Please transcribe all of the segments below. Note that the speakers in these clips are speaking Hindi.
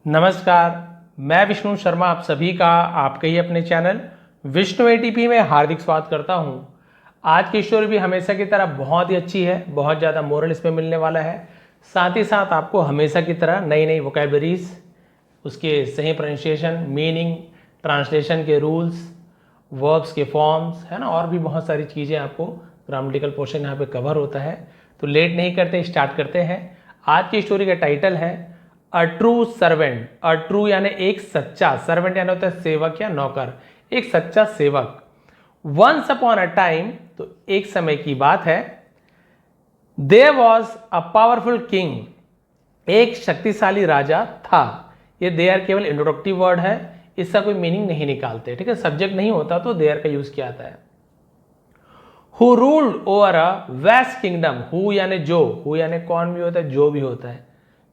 नमस्कार, मैं विष्णु शर्मा आप सभी का आपके ही अपने चैनल विष्णु एटीपी में हार्दिक स्वागत करता हूं। आज की स्टोरी भी हमेशा की तरह बहुत ही अच्छी है, बहुत ज़्यादा मोरल इसमें मिलने वाला है। साथ ही साथ आपको हमेशा की तरह नई नई वोकैबलरीज, उसके सही प्रोनाउंसिएशन, मीनिंग, ट्रांसलेशन के रूल्स, वर्ब्स के फॉर्म्स, है ना, और भी बहुत सारी चीज़ें आपको ग्रामेटिकल पोर्शन यहाँ पे कवर होता है। तो लेट नहीं करते, स्टार्ट करते हैं। आज की स्टोरी का टाइटल है a true servant. A true यानी एक सच्चा, सर्वेंट यानी होता है सेवक या नौकर, एक सच्चा सेवक। वंस अपॉन अ टाइम, तो एक समय की बात है। There was a powerful king, एक शक्तिशाली राजा था। ये देयर केवल इंट्रोडक्टिव वर्ड है, इसका कोई मीनिंग नहीं निकालते, ठीक है। सब्जेक्ट नहीं होता तो देयर का यूज किया जाता है। Who ruled over a vast kingdom, who यानी जो, हु यानी कौन भी होता है, जो भी होता है,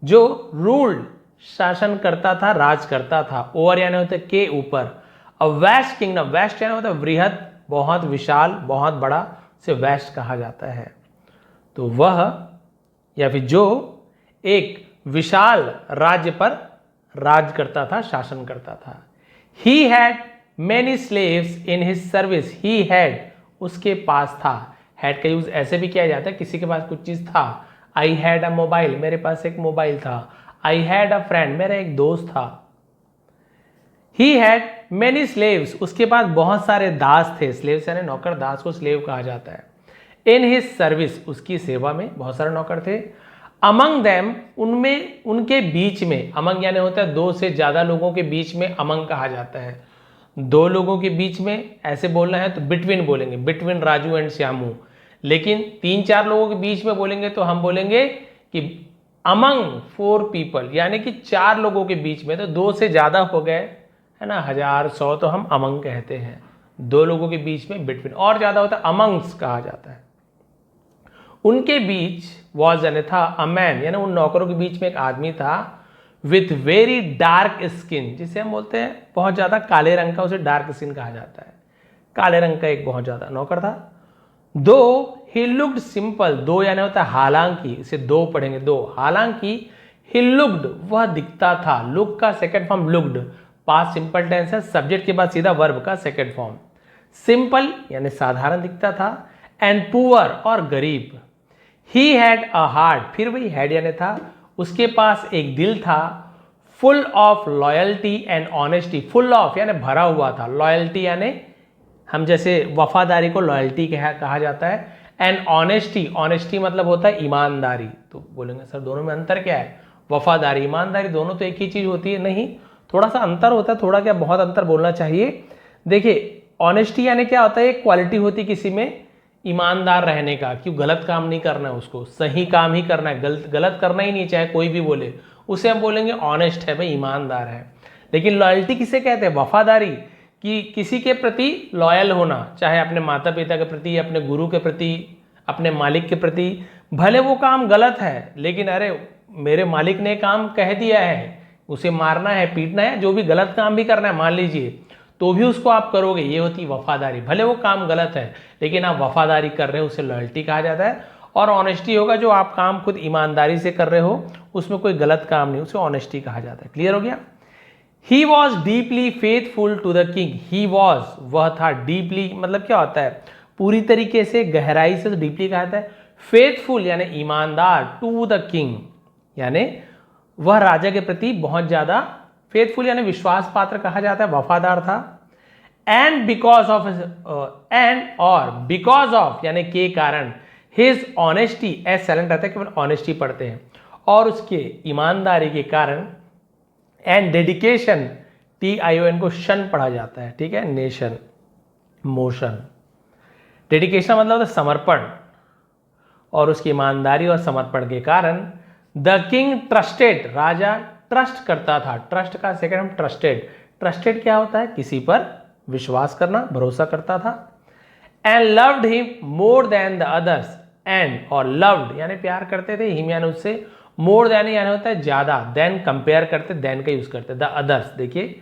जो रूल्ड शासन करता था, राज करता था, ओवर यानी होता है के ऊपर, अ वेस्ट किंगडम, वेस्ट यानी होता है बृहद, बहुत विशाल, बहुत बड़ा, से वेस्ट कहा जाता है। तो वह या फिर जो एक विशाल राज्य पर राज करता था, शासन करता था। He had many slaves in his service, he had उसके पास था। हैड का यूज ऐसे भी किया जाता है, किसी के पास कुछ चीज था। आई हैड अ मोबाइल, मेरे पास एक मोबाइल था। आई हैड अ फ्रेंड, मेरा एक दोस्त था। ही हैड मेनी स्लेव्स, उसके पास बहुत सारे दास थे। स्लेव्स यानी नौकर, दास को स्लेव कहा जाता है। इन हिज सर्विस, उसकी सेवा में बहुत सारे नौकर थे। अमंग देम, उनमें, उनके बीच में, अमंग यानी होता है दो से ज्यादा लोगों के बीच में अमंग कहा जाता है। दो लोगों के बीच में ऐसे बोलना है तो बिटवीन बोलेंगे, बिटवीन राजू एंड श्यामू। लेकिन तीन चार लोगों के बीच में बोलेंगे तो हम बोलेंगे कि अमंग फोर पीपल, यानी कि चार लोगों के बीच में। तो दो से ज्यादा हो गए, है ना, 1000 100, तो हम अमंग कहते हैं। दो लोगों के बीच में बिटवीन, और ज्यादा होता है अमंग्स कहा जाता है। उनके बीच वॉज यानी था, अ मैन यानी उन नौकरों के बीच में एक आदमी था, विथ वेरी डार्क स्किन, जिसे हम बोलते हैं बहुत ज्यादा काले रंग का, उसे डार्क स्किन कहा जाता है। काले रंग का एक बहुत ज्यादा नौकर था। दो ही लुक्ड सिंपल, दो यानी होता है हालांकि, इसे दो पढ़ेंगे, दो, हालांकि ही लुक्ड वह दिखता था। लुक का second form looked, past simple tense है, सब्जेक्ट के बाद सीधा वर्ब का सेकंड फॉर्म। सिंपल यानी साधारण दिखता था, एंड पुअर और गरीब। ही हैड अ हार्ट, फिर वही हैड यानी था, उसके पास एक दिल था। Full of loyalty and honesty, full of यानी भरा हुआ था, लॉयल्टी यानी हम जैसे वफादारी को लॉयल्टी कहा जाता है, एंड ऑनेस्टी, ऑनेस्टी मतलब होता है ईमानदारी। तो बोलेंगे सर दोनों में अंतर क्या है? वफादारी, ईमानदारी दोनों तो एक ही चीज होती है? नहीं, थोड़ा सा अंतर होता है, थोड़ा क्या बहुत अंतर बोलना चाहिए। देखिए, ऑनेस्टी यानी क्या होता है, एक क्वालिटी होती है किसी में ईमानदार रहने का, क्यों गलत काम नहीं करना है, उसको सही काम ही करना है, गलत गलत करना ही नहीं, चाहे कोई भी बोले, उसे हम बोलेंगे ऑनेस्ट है भाई, ईमानदार है। लेकिन लॉयल्टी किसे कहते हैं? वफादारी, कि किसी के प्रति लॉयल होना, चाहे अपने माता पिता के प्रति, अपने गुरु के प्रति, अपने मालिक के प्रति। भले वो काम गलत है, लेकिन अरे मेरे मालिक ने काम कह दिया है, उसे मारना है, पीटना है, जो भी गलत काम भी करना है मान लीजिए, तो भी उसको आप करोगे, ये होती वफादारी। भले वो काम गलत है लेकिन आप वफादारी कर रहे हो, उसे लॉयल्टी कहा जाता है। और ऑनेस्टी होगा जो आप काम खुद ईमानदारी से कर रहे हो, उसमें कोई गलत काम नहीं, उसे ऑनेस्टी कहा जाता है। क्लियर हो गया? He was deeply faithful to the king, he was वह था, डीपली मतलब क्या होता है, पूरी तरीके से, गहराई से, तो डीपली कहा जाता है। फेथफुल यानी ईमानदार, टू द किंग यानी वह राजा के प्रति बहुत ज्यादा, फेथफुल यानी विश्वास पात्र कहा जाता है, वफादार था। एंड बिकॉज ऑफ, एंड और बिकॉज ऑफ यानी के कारण, हिज ऑनेस्टी, एस साइलेंट रहता है, केवल ऑनेस्टी पढ़ते हैं, और उसके ईमानदारी के कारण, एंड डेडिकेशन, TION को शन पढ़ा जाता है, ठीक है, नेशन, मोशन। डेडिकेशन मतलब होता है समर्पण, और उसकी ईमानदारी और समर्पण के कारण the king trusted, Raja trust करता था। ट्रस्ट का सेकंड हम ट्रस्टेड, ट्रस्टेड क्या होता है? किसी पर विश्वास करना, भरोसा करता था। And loved him more than the others, and और लव्ड यानी प्यार करते थे, हिम यानी उससे, मोर देन यानी होता है ज्यादा, देन कंपेयर करते, देन का यूज करते, द अदर्स। देखिए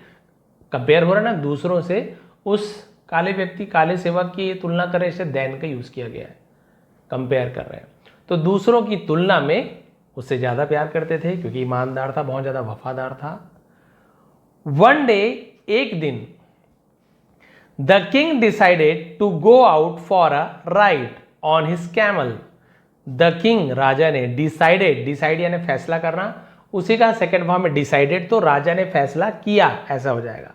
कंपेयर हो रहा है ना दूसरों से, उस काले व्यक्ति, काले सेवक की तुलना करें, इसे देन का यूज किया गया है, कंपेयर कर रहे हैं। तो दूसरों की तुलना में उससे ज्यादा प्यार करते थे, क्योंकि ईमानदार था, बहुत ज्यादा वफादार था। वन डे, एक दिन, the king decided to go out for a ride on his camel. The king, राजा ने, डिसाइडेड, डिसाइड यानी फैसला करना, उसी का सेकेंड फॉर्म में डिसाइडेड, तो राजा ने फैसला किया, ऐसा हो जाएगा।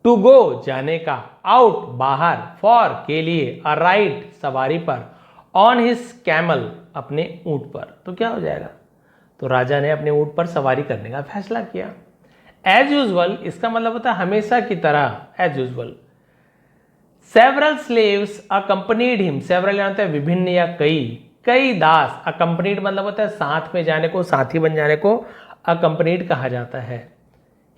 टू गो, जाने का, आउट, बाहर, फॉर, के लिए, अ राइड, सवारी पर, ऑन हिज कैमल, अपने ऊंट पर, तो क्या हो जाएगा? तो राजा ने अपने ऊंट पर सवारी करने का फैसला किया। एज यूजल, इसका मतलब होता है हमेशा की तरह, as usual. Several slaves accompanied him, several यानी होता है विभिन्न या कई, कई दास, अकम्पनीड मतलब होता है साथ में जाने को, साथी बन जाने को अकम्पनीड कहा जाता है,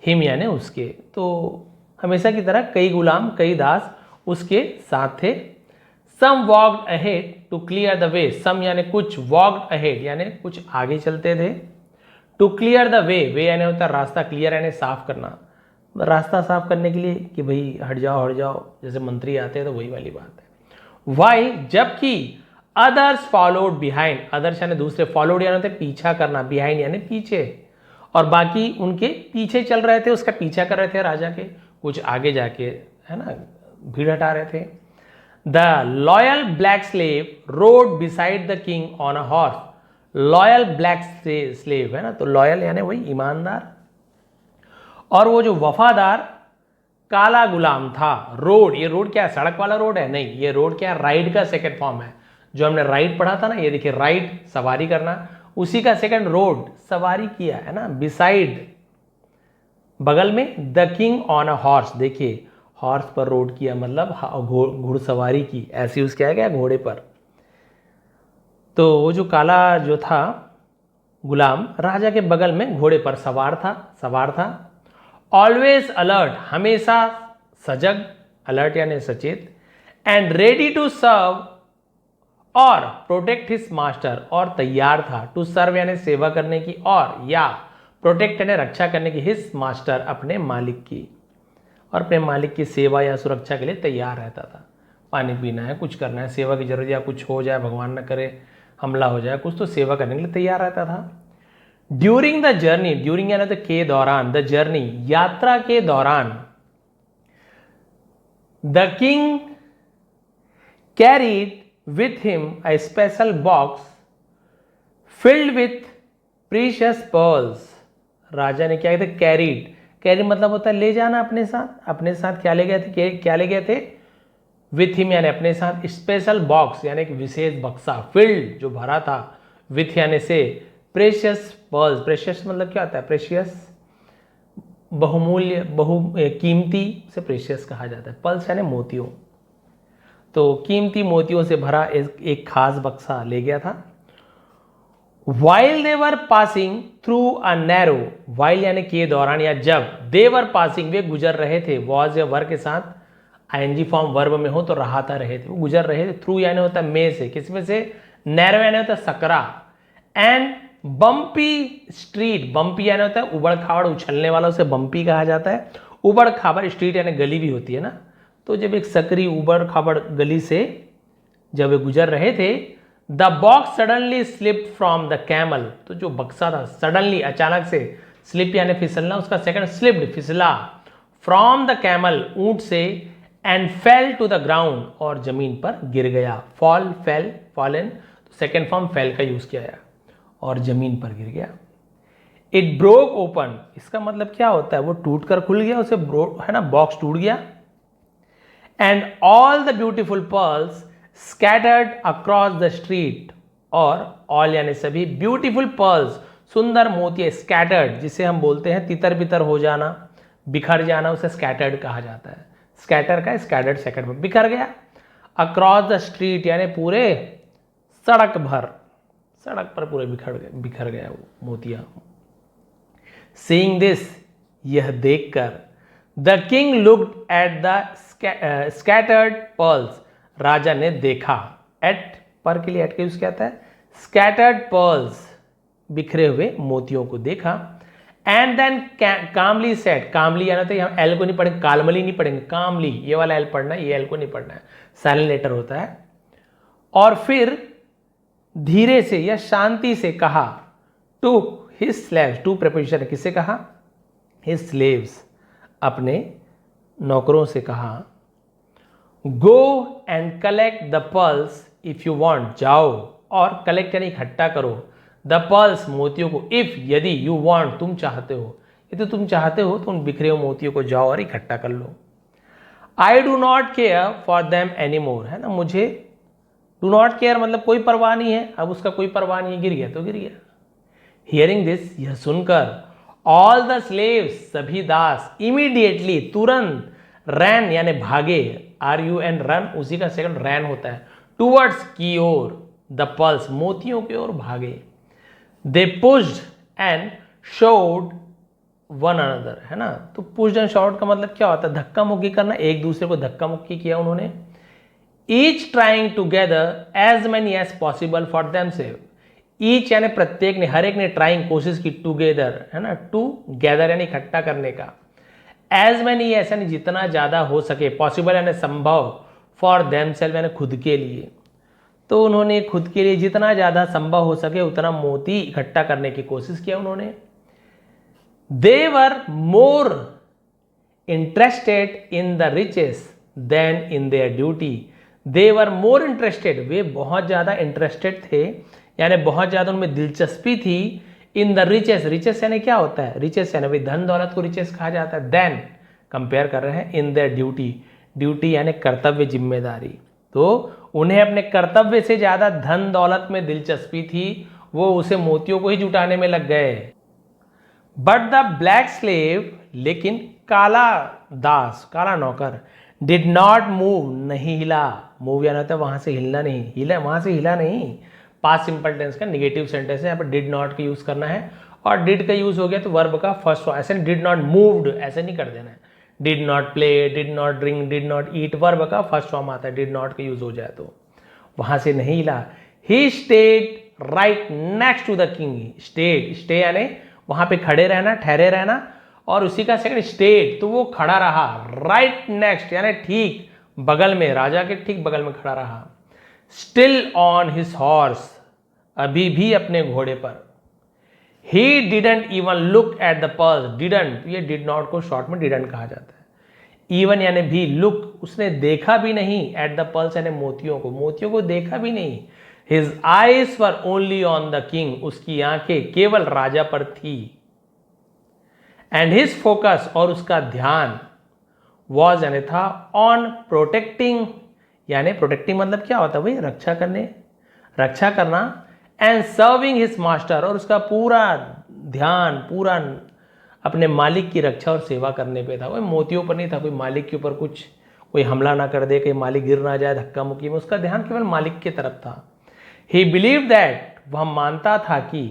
हिम यानी उसके, तो हमेशा की तरह कई गुलाम, कई दास उसके साथ थे। Some walked ahead to clear the way, some यानी कुछ, वॉक्ड अहेड यानी कुछ आगे चलते थे। To clear the way, way यानी होता है रास्ता, क्लियर यानी साफ करना, रास्ता साफ करने के लिए कि भाई हट जाओ, जैसे मंत्री आते हैं तो वही वाली बात है। वाइल, जबकि, अदर्स फॉलोड बिहाइंड, अदर्स यानी दूसरे, फॉलोड यानी होता है पीछा करना, बिहाइंड यानी पीछे, और बाकी उनके पीछे चल रहे थे, उसका पीछा कर रहे थे राजा के, कुछ आगे जाके, है ना, भीड़ हटा रहे थे। The loyal black slave road beside the king on a horse, loyal black slave है ना, तो लॉयल यानी वही ईमानदार, और वो जो वफादार काला गुलाम था, रोड, ये रोड क्या है, सड़क वाला रोड है? नहीं, ये रोड क्या है, राइड का सेकंड फॉर्म है। जो हमने राइड पढ़ा था ना, ये देखिए, राइड सवारी करना, उसी का सेकंड रोड, सवारी किया, है ना, बिसाइड बगल में, the king on a horse, देखिए हॉर्स पर रोड किया मतलब घुड़सवारी की, ऐसे यूज किया गया घोड़े पर। तो वो जो काला जो था गुलाम, राजा के बगल में घोड़े पर सवार था। ऑलवेज अलर्ट, हमेशा सजग, अलर्ट यानी सचेत, एंड रेडी टू सर्व और प्रोटेक्ट हिज मास्टर, और तैयार था, टू सर्व यानी सेवा करने की, और या प्रोटेक्ट यानी रक्षा करने की, हिज मास्टर, अपने मालिक की, और अपने मालिक की सेवा या सुरक्षा के लिए तैयार रहता था। पानी पीना है, कुछ करना है, सेवा की जरूरत, या कुछ हो जाए, भगवान न करे हमला हो जाए, कुछ तो सेवा करने के लिए तैयार रहता था। ड्यूरिंग द जर्नी, ड्यूरिंग यानी तो के दौरान, द जर्नी यात्रा के दौरान, the king carried with him a special box filled with precious pearls, राजा ने क्या कहते, कैरीड, कैरी मतलब होता है ले जाना अपने साथ, अपने साथ क्या ले गए थे, क्या ले गए थे, विथ हिम यानी अपने साथ, स्पेशल बॉक्स यानी एक विशेष बक्सा, फिल्ड जो भरा था, विथ यानी से, प्रेशियस पर्ल्स, प्रेशियस मतलब क्या होता है, प्रेशियस बहुमूल्य, कीमती से प्रेशियस कहा जाता है, पर्ल्स यानी मोतियों, तो कीमती मोतियों से भरा एक खास बक्सा ले गया था। While they were passing through a narrow, while यानी के दौरान या जब, दे वर पासिंग वे गुजर रहे थे, वॉज या वर के साथ आईएनजी फॉर्म वर्ब में हो तो रहाता रहे थे, वो गुजर रहे थे, थ्रू यानी होता है में से, किस में से, नैरो यानी होता है Sakra, and bumpy street, bumpy यानी होता है उबड़ खाबड़, उछलने वाला, उसे बम्पी कहा जाता है। उबड़ खाबड़, स्ट्रीट यानी गली भी होती है ना, तो जब एक सकरी उबड़ खाबड़ गली से जब वे गुजर रहे थे, the box suddenly slip from the camel, तो जो बक्सा था सडनली अचानक से, स्लिप यानी फिसलना, उसका सेकंड स्लिप्ड, फिसला, फ्रॉम द कैमल, ऊंट से, and fell to the ground, और जमीन पर गिर गया, फॉल, फेल, फॉलन, तो सेकेंड फॉर्म फेल का यूज किया गया, और जमीन पर गिर गया। इट ब्रोक ओपन, इसका मतलब क्या होता है, वो टूट कर खुल गया, उसे ब्रोक है ना, बॉक्स टूट गया। And all the beautiful pearls scattered across the street, और ऑल यानी सभी, ब्यूटीफुल पर्ल्स, सुंदर मोतिये, स्कैटर्ड जिसे हम बोलते हैं तितर बितर हो जाना, बिखर जाना, उसे स्कैटर्ड कहा जाता है, स्कैटर का स्कैटर्ड सेकंड में, बिखर गया। अक्रॉस द स्ट्रीट यानी पूरे सड़क भर, सड़क पर पूरे बिखर गया वो मोतिया। सीइंग दिस, यह देखकर, the king looked at the scattered pearls, राजा ने देखा, एट पर के लिए एट का यूज क्या आता है, स्कैटर्ड पर्ल्स, बिखरे हुए मोतियों को देखा। एंड देन कामली सेट, कामली यानी तो यहाँ एल को नहीं पढ़ेंगे, कालमली नहीं पढ़ेंगे, कामली ये वाला एल पढ़ना है, ये एल को नहीं पढ़ना है, साइलेंट लेटर होता है। और फिर धीरे से या शांति से कहा, टू हिज स्लैव्स, टू प्रेपोजिशन है, किससे कहा, हिज स्लेव्स, अपने नौकरों से कहा, go and collect the pulse if you want, जाओ और कलेक्ट यानी इकट्ठा करो, द पल्स, मोतियों को, इफ यदि, यू वांट, तुम चाहते हो, ये तो तुम चाहते हो तो उन बिखरे हुए मोतियों को जाओ और इकट्ठा कर लो। I do not care for them any more, है ना, मुझे डू नॉट केयर मतलब कोई परवाह नहीं है, अब उसका कोई परवाह नहीं है, गिर गया तो गिर गया। हियरिंग दिस, यह सुनकर, ऑल द स्लेव्स, सभी दास, इमीडिएटली, तुरंत, रैन यानी भागे, RUN रन, उसी का सेकंड रैन होता है, टूवर्ड्स की ओर, द पल्स, मोतियों की ओर भागे। They pushed and shoved one another, है ना, तो पुश्ड एंड शॉट का मतलब क्या होता है, धक्का मुक्की करना, एक दूसरे को धक्का मुक्की किया उन्होंने। Each trying to gather as many as possible for themselves, each यानी प्रत्येक ने, हर एक ने ट्राइंग कोशिश की, टूगेदर, है ना, टू गैदर यानी इकट्ठा करने का, एज मैनी ऐसा नहीं जितना ज्यादा हो सके, पॉसिबल यानी संभव, फॉर देम सेल्फ यानी खुद के लिए, तो उन्होंने खुद के लिए जितना ज्यादा संभव हो सके उतना मोती इकट्ठा करने की कोशिश किया उन्होंने। They were more interested in the riches than in their duty, they were more interested, वे बहुत ज्यादा इंटरेस्टेड थे, यानी बहुत ज्यादा उनमें दिलचस्पी थी, इन द रिचेस, रिचेस यानी क्या होता है, रिचेस यानी भाई धन दौलत को रिचेस कहा जाता है, देन कंपेयर कर रहे हैं, इन देयर ड्यूटी, ड्यूटी यानी कर्तव्य, जिम्मेदारी, तो उन्हें अपने कर्तव्य से ज्यादा धन दौलत में दिलचस्पी थी, वो उसे मोतियों को ही जुटाने में लग गए। बट द ब्लैक स्लेव, लेकिन काला दास, काला नौकर, डिड नॉट मूव, नहीं हिला, मूव यानी होता है वहां से हिलना नहीं, हिला वहां से हिला नहीं, पास्ट सिंपल टेंस का नेगेटिव सेंटेंस है, यहाँ पर डिड नॉट का यूज करना है, और डिड का यूज हो गया तो वर्ब का फर्स्ट फॉर्म, ऐसे डिड नॉट मूव्ड ऐसे नहीं कर देना है, did not play, did not drink, did not eat, verb का फर्स्ट फॉर्म आता है, डिड नॉट का यूज हो जाए तो वहां से नहीं हिला। He stayed right next to the king, stayed, stay यानी वहां पे खड़े रहना, ठहरे रहना, और उसी का सेकंड स्टेड, तो वो खड़ा रहा, राइट नेक्स्ट यानी ठीक बगल में, राजा के ठीक बगल में खड़ा रहा। स्टिल ऑन हिज हॉर्स, अभी भी अपने घोड़े पर। He didn't even look at the pulse, didn't, ये did not को शॉर्ट में didn't कहा जाता है, even यानी भी, look, उसने देखा भी नहीं, at the pulse यानी मोतियों को देखा भी नहीं। His eyes were only on the king, उसकी आंखें केवल राजा पर थी। And his focus, और उसका ध्यान, was यानी था, on protecting, यानी प्रोटेक्टिंग मतलब क्या होता है भाई, रक्षा करने, रक्षा करना, एंड सर्विंग हिज मास्टर, और उसका पूरा ध्यान, पूरा अपने मालिक की रक्षा और सेवा करने पे था, कोई मोतियों पर नहीं था, कोई मालिक के ऊपर कुछ कोई हमला ना कर दे, कहीं मालिक गिर ना जाए धक्का मुक्की में, उसका ध्यान केवल मालिक की तरफ था। ही बिलीव दैट, वह मानता था कि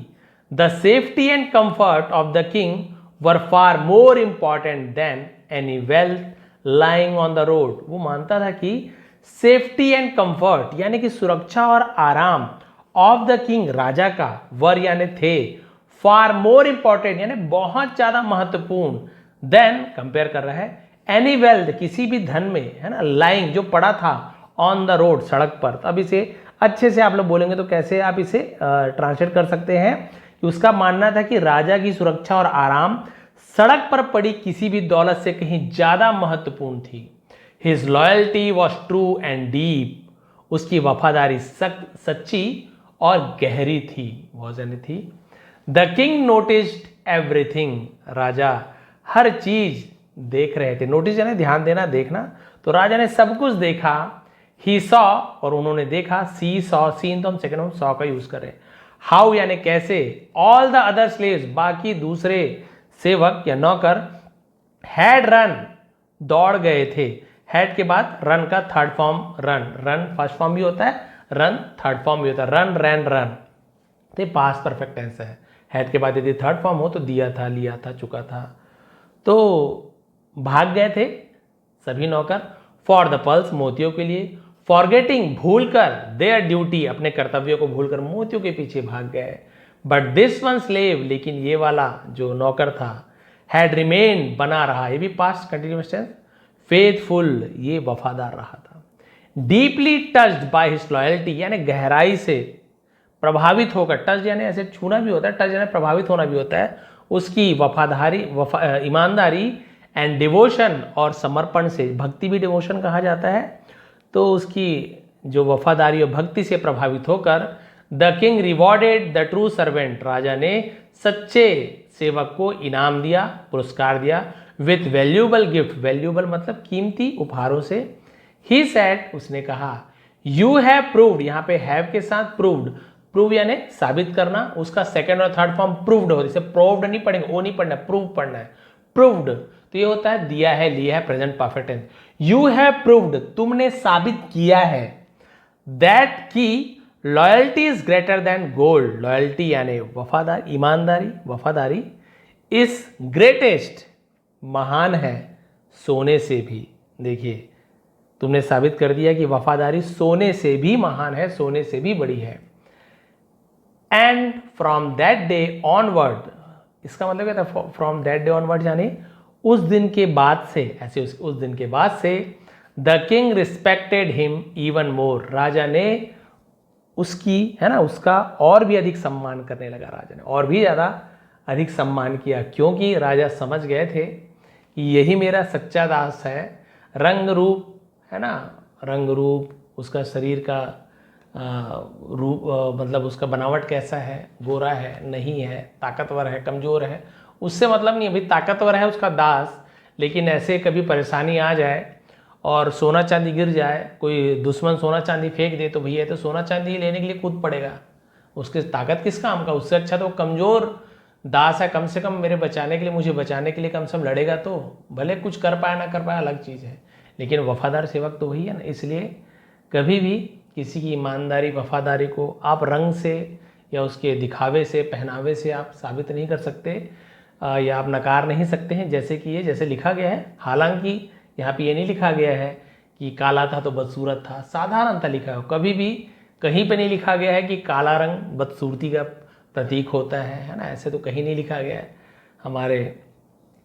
the safety and comfort of the king were far more important than any wealth lying on the road, वो मानता था कि सेफ्टी एंड कंफर्ट यानी कि सुरक्षा और आराम ऑफ द किंग, राजा का, वर यानी थे, फार मोर इंपॉर्टेंट यानी बहुत ज्यादा महत्वपूर्ण, देन कंपेयर कर रहा है, एनी वेल्थ किसी भी धन में, है ना, लाइंग जो पड़ा था, ऑन द रोड सड़क पर। तो अब इसे अच्छे से आप लोग बोलेंगे तो कैसे आप इसे ट्रांसलेट कर सकते हैं कि उसका मानना था कि राजा की सुरक्षा और आराम सड़क पर पड़ी किसी भी दौलत से कहीं ज्यादा महत्वपूर्ण थी। His loyalty was true and deep, उसकी वफादारी सच्ची और गहरी थी, वॉज यानी थी। द किंग नोटिस्ड एवरीथिंग, राजा हर चीज देख रहे थे, नोटिस यानी ध्यान देना, देखना, तो राजा ने सब कुछ देखा। ही सॉ, और उन्होंने देखा, सी सॉ, सीन तो हम सेकंड में सॉ का यूज करें। हाउ यानी कैसे, ऑल द अदर स्लेव्स, बाकी दूसरे सेवक या नौकर, हैड रन, दौड़ गए थे, हैड के बाद रन का third form run, run first form भी होता है, रन थर्ड फॉर्म भी होता है, रन रैन रन, तो पास्ट परफेक्ट टेंस है। हैड के बाद यदि थर्ड फॉर्म हो तो दिया था, लिया था, चुका था, तो भाग गए थे सभी नौकर, फॉर द पल्स, मोतियों के लिए, फॉरगेटिंग, भूलकर, देयर ड्यूटी, अपने कर्तव्यों को भूलकर मोतियों के पीछे भाग गए। बट दिस वन स्लेव, लेकिन ये वाला जो नौकर था, हैड रिमेन, बना रहा, ये भी पास्ट कंटिन्यूअस टेंस, फेथफुल, ये वफादार रहा था। Deeply touched by his loyalty यानी गहराई से प्रभावित होकर, टच यानी ऐसे छूना भी होता है, टच यानी प्रभावित होना भी होता है, उसकी ईमानदारी एंड डिवोशन और समर्पण से, भक्ति भी डिवोशन कहा जाता है, तो उसकी जो वफादारी और भक्ति से प्रभावित होकर the king rewarded the true servant, राजा ने सच्चे सेवक को इनाम दिया, पुरस्कार दिया, विथ वैल्यूबल गिफ्ट, वैल्यूबल मतलब कीमती उपहारों से। ही सेड, उसने कहा, यू हैव प्रूव्ड, यहाँ पे हैव के साथ प्रूव्ड, प्रूव यानी साबित करना, उसका सेकंड और थर्ड फॉर्म प्रूव्ड हो, जैसे प्रूव्ड नहीं पढ़ेंगे, वो नहीं पढ़ना, प्रूव पढ़ना है, प्रूव्ड, तो ये होता है दिया है, लिया है, present perfect tense. You have proved, तुमने साबित किया है, दैट की loyalty is greater than gold, loyalty यानी वफादार, ईमानदारी, वफादारी, इज ग्रेटेस्ट, महान है सोने से भी। देखिए, तुमने साबित कर दिया कि वफादारी सोने से भी महान है, सोने से भी बड़ी है। And from that day onward, इसका मतलब क्या था, फ्रॉम दैट डे ऑनवर्ड यानी उस दिन के बाद से, ऐसे उस दिन के बाद से, the king respected him even more, राजा ने उसकी, है ना, उसका और भी अधिक सम्मान करने लगा, राजा ने और भी ज़्यादा अधिक सम्मान किया, क्योंकि राजा समझ गए थे कि यही मेरा सच्चा दास है। रंग रूप, है ना, रंग रूप, उसका शरीर का रूप, मतलब उसका बनावट कैसा है, गोरा है, नहीं है, ताकतवर है, कमज़ोर है, उससे मतलब नहीं है। भाई ताकतवर है उसका दास, लेकिन ऐसे कभी परेशानी आ जाए और सोना चांदी गिर जाए, कोई दुश्मन सोना चांदी फेंक दे, तो भैया तो सोना चांदी लेने के लिए कूद पड़ेगा, उसकी ताकत किस काम का। उससे अच्छा तो कमज़ोर दास है, कम से कम मेरे बचाने के लिए, मुझे बचाने के लिए कम से कम लड़ेगा, तो भले कुछ कर पाए ना कर पाए अलग चीज़ है, लेकिन वफादार सेवक तो वही है ना। इसलिए कभी भी किसी की ईमानदारी, वफादारी को आप रंग से या उसके दिखावे से, पहनावे से आप साबित नहीं कर सकते, या आप नकार नहीं सकते हैं, जैसे कि ये जैसे लिखा गया है। हालांकि यहाँ पे ये नहीं लिखा गया है कि काला था तो बदसूरत था, साधारणतः लिखा है, कभी भी कहीं पे नहीं लिखा गया है कि काला रंग बदसूरती का प्रतीक होता है ना, ऐसे तो कहीं नहीं लिखा गया है। हमारे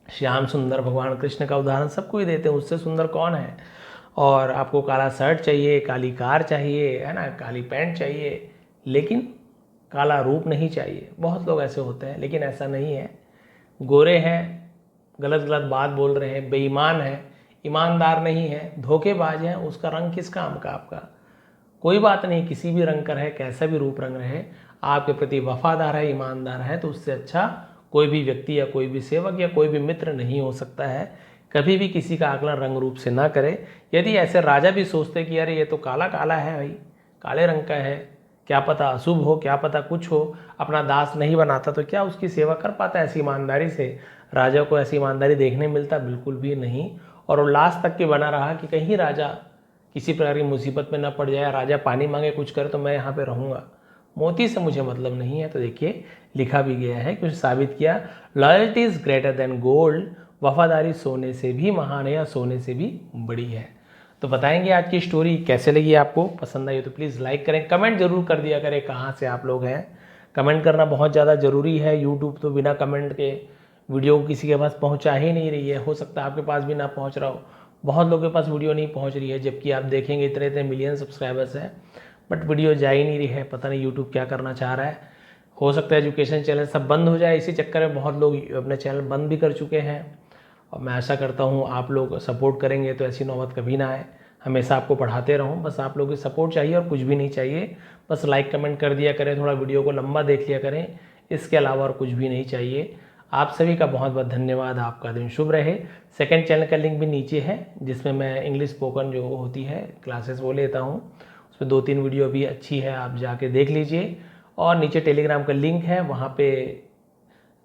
श्याम सुंदर भगवान कृष्ण का उदाहरण सबको ही देते हैं, उससे सुंदर कौन है। और आपको काला शर्ट चाहिए, काली कार चाहिए, है ना, काली पैंट चाहिए, लेकिन काला रूप नहीं चाहिए। बहुत लोग ऐसे होते हैं, लेकिन ऐसा नहीं है। गोरे हैं, गलत गलत बात बोल रहे हैं, बेईमान है, ईमानदार नहीं है, धोखेबाज है, उसका रंग किस काम का आपका। कोई बात नहीं, किसी भी रंग का रहे, कैसा भी रूप रंग रहे, आपके प्रति वफादार है, ईमानदार है, तो उससे अच्छा कोई भी व्यक्ति या कोई भी सेवक या कोई भी मित्र नहीं हो सकता है। कभी भी किसी का आकलन रंग रूप से ना करें। यदि ऐसे राजा भी सोचते कि अरे ये तो काला काला है भाई, काले रंग का है, क्या पता अशुभ हो, क्या पता कुछ हो, अपना दास नहीं बनाता, तो क्या उसकी सेवा कर पाता ऐसी ईमानदारी से। राजा को ऐसी ईमानदारी देखने मिलता बिल्कुल भी नहीं। और वो लास्ट तक के बना रहा कि कहीं राजा किसी प्रकार की मुसीबत में न पड़ जाए, राजा पानी मांगे कुछ करे तो मैं यहाँ पे रहूँगा, मोती से मुझे मतलब नहीं है। तो देखिए लिखा भी गया है, कुछ साबित किया, loyalty is greater than gold, वफादारी सोने से भी महान है या सोने से भी बड़ी है। तो बताएंगे आज की स्टोरी कैसे लगी आपको, पसंद आई तो प्लीज़ लाइक करें, कमेंट जरूर कर दिया करें कहाँ से आप लोग हैं। कमेंट करना बहुत ज़्यादा ज़रूरी है। यूट्यूब तो बिना कमेंट के वीडियो किसी के पास पहुँचा ही नहीं रही है। हो सकता है आपके पास भी ना पहुँच रहा हो, बहुत लोगों के पास वीडियो नहीं पहुँच रही है, जबकि आप देखेंगे इतने इतने मिलियन सब्सक्राइबर्स हैं, बट वीडियो जा ही नहीं रही है। पता नहीं यूट्यूब क्या करना चाह रहा है। हो सकता है एजुकेशन चैनल सब बंद हो जाए, इसी चक्कर में बहुत लोग अपने चैनल बंद भी कर चुके हैं। और मैं आशा करता हूँ आप लोग सपोर्ट करेंगे तो ऐसी नौबत कभी ना आए। हमेशा आपको पढ़ाते रहूँ, बस आप लोगों की सपोर्ट चाहिए और कुछ भी नहीं चाहिए। बस लाइक कमेंट कर दिया करें, थोड़ा वीडियो को लंबा देख लिया करें, इसके अलावा और कुछ भी नहीं चाहिए। आप सभी का बहुत बहुत धन्यवाद। आपका दिन शुभ रहे। सेकंड चैनल का लिंक भी नीचे है, जिसमें मैं इंग्लिश स्पोकन जो होती है क्लासेस वो लेता हूँ, उसमें 2-3 वीडियो भी अच्छी है, आप जाके देख लीजिए। और नीचे टेलीग्राम का लिंक है, वहाँ पे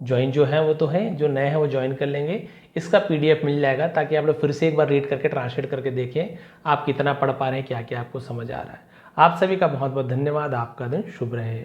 ज्वाइन जो है वो तो है, जो नए हैं वो ज्वाइन कर लेंगे। इसका PDF मिल जाएगा, ताकि आप लोग फिर से एक बार रीड करके ट्रांसलेट करके देखें आप कितना पढ़ पा रहे हैं, क्या क्या आपको समझ आ रहा है। आप सभी का बहुत बहुत धन्यवाद। आपका दिन शुभ रहे।